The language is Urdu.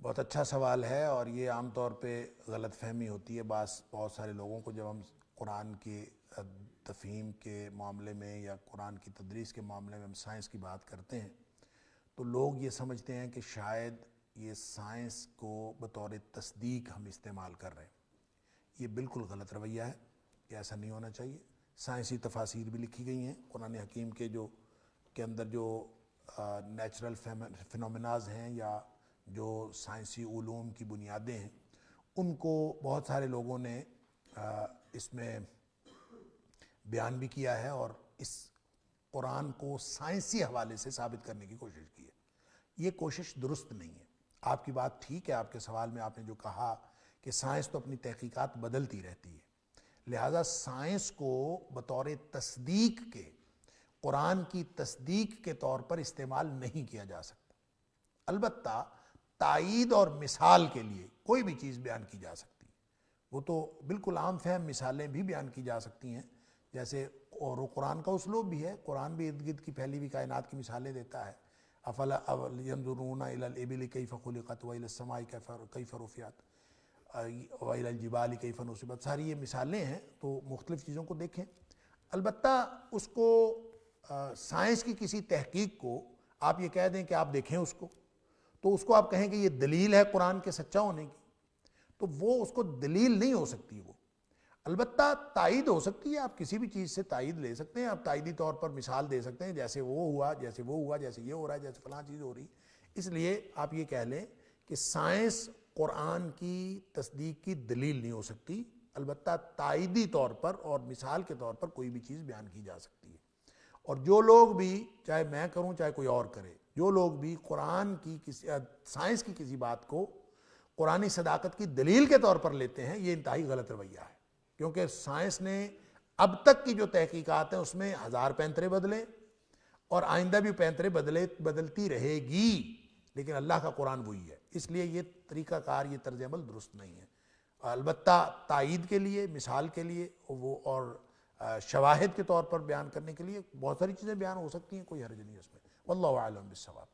بہت اچھا سوال ہے، اور یہ عام طور پہ غلط فہمی ہوتی ہے بہت سارے لوگوں کو جب ہم قرآن کی تفہیم کے معاملے میں یا قرآن کی تدریس کے معاملے میں ہم سائنس کی بات کرتے ہیں تو لوگ یہ سمجھتے ہیں کہ شاید یہ سائنس کو بطور تصدیق ہم استعمال کر رہے ہیں۔ یہ بالکل غلط رویہ ہے، یہ ایسا نہیں ہونا چاہیے۔ سائنسی تفاسیر بھی لکھی گئی ہیں قرآن حکیم کے اندر جو نیچرل فینومیناز ہیں یا جو سائنسی علوم کی بنیادیں ہیں، ان کو بہت سارے لوگوں نے اس میں بیان بھی کیا ہے اور اس قرآن کو سائنسی حوالے سے ثابت کرنے کی کوشش کی ہے۔ یہ کوشش درست نہیں ہے۔ آپ کی بات ٹھیک ہے، آپ کے سوال میں آپ نے جو کہا کہ سائنس تو اپنی تحقیقات بدلتی رہتی ہے، لہٰذا سائنس کو بطور تصدیق کے، قرآن کی تصدیق کے طور پر استعمال نہیں کیا جا سکتا۔ البتہ تائید اور مثال کے لیے کوئی بھی چیز بیان کی جا سکتی ہے، وہ تو بالکل عام فہم مثالیں بھی بیان کی جا سکتی ہیں، جیسے اور قرآن کا اسلوب بھی ہے، قرآن بھی ارد گرد کی پھیلی ہوئی کائنات کی مثالیں دیتا ہے۔ افلا ينظرون الى الابل كيف خلقت والى السماء كيف رفعت والى الجبال كيف نصبت، ساری یہ مثالیں ہیں، تو مختلف چیزوں کو دیکھیں۔ البتہ اس کو سائنس کی کسی تحقیق کو آپ یہ کہہ دیں کہ آپ دیکھیں اس کو، تو اس کو آپ کہیں کہ یہ دلیل ہے قرآن کے سچا ہونے کی، تو وہ اس کو دلیل نہیں ہو سکتی۔ وہ البتہ تائید ہو سکتی ہے، آپ کسی بھی چیز سے تائید لے سکتے ہیں، آپ تائیدی طور پر مثال دے سکتے ہیں، جیسے وہ ہوا، جیسے وہ ہوا، جیسے یہ ہو رہا ہے، جیسے فلاں چیز ہو رہی۔ اس لیے آپ یہ کہہ لیں کہ سائنس قرآن کی تصدیق کی دلیل نہیں ہو سکتی، البتہ تائیدی طور پر اور مثال کے طور پر کوئی بھی چیز بیان کی جا سکتی ہے۔ اور جو لوگ بھی، چاہے میں کروں چاہے کوئی اور کرے، جو لوگ بھی قرآن کی سائنس کی کسی بات کو قرآنی صداقت کی دلیل کے طور پر لیتے ہیں، یہ انتہائی غلط رویہ ہے، کیونکہ سائنس نے اب تک کی جو تحقیقات ہیں اس میں 1000 پینترے بدلے، اور آئندہ بھی پینترے بدلتی رہے گی، لیکن اللہ کا قرآن وہی ہے۔ اس لیے یہ طریقہ کار، یہ طرز عمل درست نہیں ہے۔ البتہ تائید کے لیے، مثال کے لیے وہ اور شواہد کے طور پر بیان کرنے کے لیے بہت ساری چیزیں بیان ہو سکتی ہیں، کوئی حرج نہیں اس میں۔ واللہ اعلم بالصواب۔